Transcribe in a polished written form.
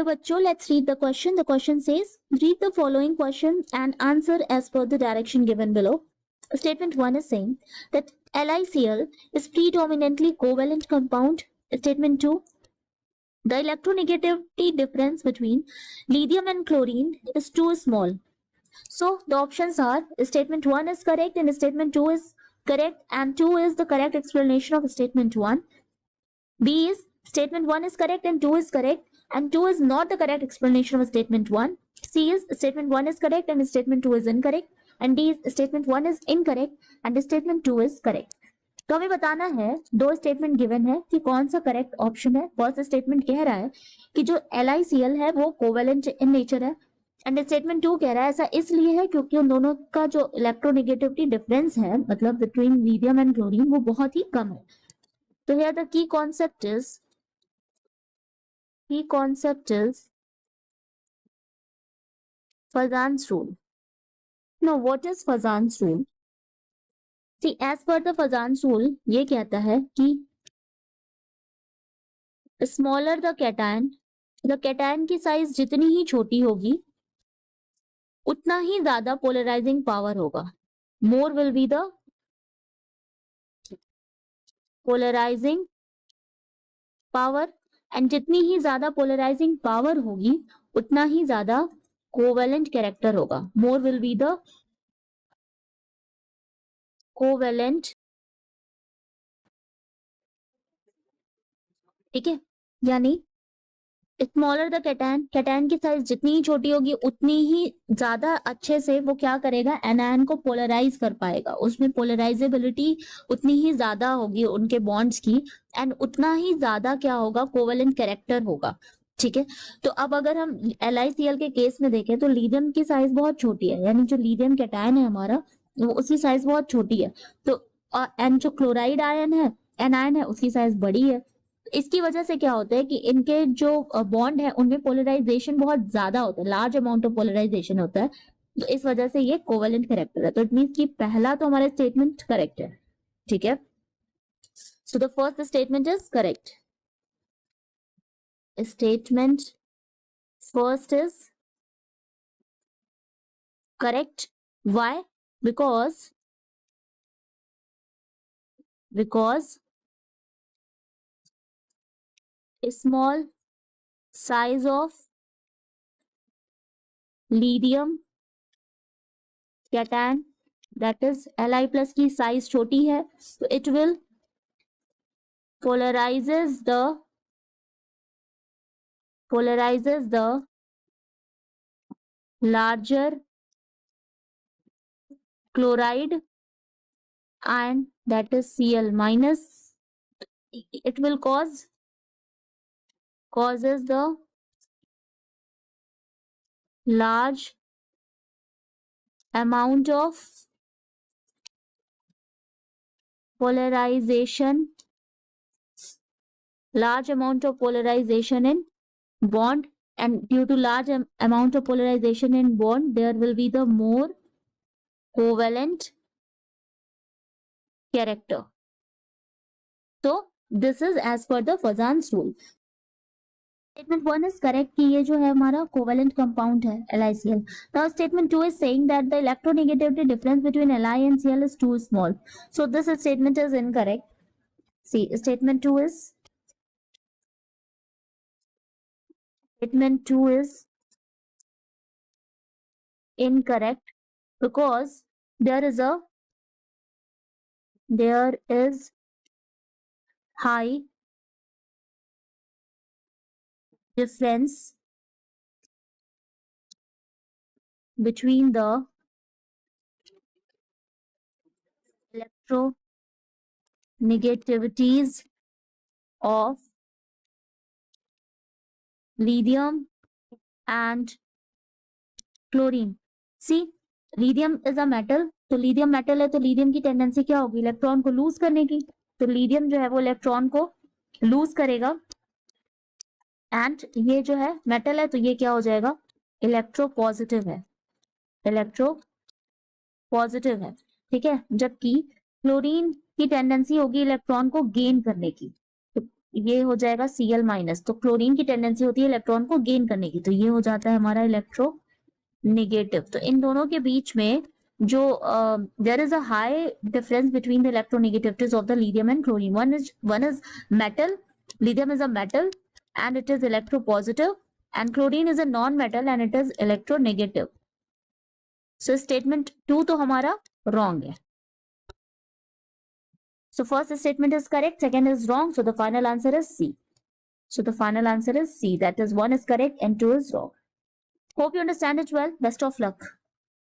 तो बच्चों let's read the question. The question says read the following question and answer as per the direction given below. Statement 1 is saying that LiCl is predominantly covalent compound. Statement 2, the electronegativity difference between lithium and chlorine is too small. So the options are statement 1 is correct and statement 2 is correct, and 2 is the correct explanation of statement 1. B is statement 1 is correct and 2 is correct, and 2 is not the correct explanation of statement 1. C is statement 1 is correct and statement 2 is incorrect, and D is statement 1 is incorrect and statement 2 is correct. तो हमें बताना है, दो statement given है कि कौन सा correct option है. फर्स्ट स्टेटमेंट कह रहा है कि जो LiCl है वो कोवेलेंट इन नेचर है, एंड स्टेटमेंट 2 कह रहा है ऐसा इसलिए है क्योंकि उन दोनों का जो इलेक्ट्रोनेगेटिविटी डिफरेंस है, मतलब बिटवीन लिथियम एंड क्लोरीन, वो बहुत ही कम है. तो here the key concept is Fazan's rule. Now what is Fazan's rule? See, as per the Fazan's rule, ये कहता है कि स्मॉलर द कैटायन की साइज जितनी ही छोटी होगी उतना ही ज्यादा पोलराइजिंग पावर होगा. More will be the polarising power, and जितनी ही ज्यादा पोलराइजिंग पावर होगी उतना ही ज्यादा कोवेलेंट कैरेक्टर होगा. More will be the covalent. ठीक है, यानी स्मॉलर द कैटायन की साइज जितनी ही छोटी होगी उतनी ही ज्यादा अच्छे से वो क्या करेगा, एनायन को पोलराइज कर पाएगा. उसमें पोलराइजेबिलिटी उतनी ही ज्यादा होगी उनके बॉन्ड्स की, एंड उतना ही ज्यादा क्या होगा, कोवेलेंट कैरेक्टर होगा. ठीक है, तो अब अगर हम LiCl के केस में देखें तो लिथियम की साइज बहुत छोटी है, यानी जो लिथियम कैटायन है हमारा वो उसकी साइज बहुत छोटी है. तो एंड जो क्लोराइड आयन है, एनायन है, उसकी साइज बड़ी है. इसकी वजह से क्या होता है कि इनके जो बॉन्ड है उनमें पोलराइजेशन बहुत ज्यादा होता है, लार्ज अमाउंट ऑफ पोलराइजेशन होता है. तो इस वजह से ये कोवेलेंट कैरेक्टर है. तो इट मींस कि पहला तो हमारा स्टेटमेंट करेक्ट है. ठीक है, so the first statement is correct. Statement first is correct. Why? Because small size of lithium cation, that is Li plus की साइज छोटी है, तो it will polarizes the larger chloride ion, that is Cl minus. It will causes the large amount of polarization in bond, and due to large amount of polarization in bond there will be the more covalent character. So this is as per the Fazan's rule. Statement 1 is correct कि ये जो है हमारा covalent compound है LiCl. Now statement 2 is saying that the electronegativity difference between Li and Cl is too small. So this statement is incorrect. See, statement 2 is incorrect because there is high difference between the electronegativities of lithium and chlorine. See, lithium is a metal, तो lithium metal है तो lithium की tendency क्या होगी, electron को loose करने की. तो lithium जो है वो इलेक्ट्रॉन को लूज करेगा, एंड ये जो है मेटल है तो ये क्या हो जाएगा, इलेक्ट्रोपॉजिटिव है. ठीक है, जबकि क्लोरीन की टेंडेंसी होगी इलेक्ट्रॉन को गेन करने की. तो ये हो जाएगा Cl माइनस। तो क्लोरीन की टेंडेंसी होती है इलेक्ट्रॉन को गेन करने की, तो ये हो जाता है हमारा इलेक्ट्रो नेगेटिव। तो इन दोनों के बीच में जो there is a high difference between the electronegativities of the lithium and chlorine. one is metal, lithium is a metal and it is electropositive, and chlorine is a non-metal and it is electronegative. So statement 2 तो हमारा wrong है. So first statement is correct, second is wrong, so the final answer is C. So the final answer is C, that is 1 is correct and 2 is wrong. Hope you understand it well. Best of luck.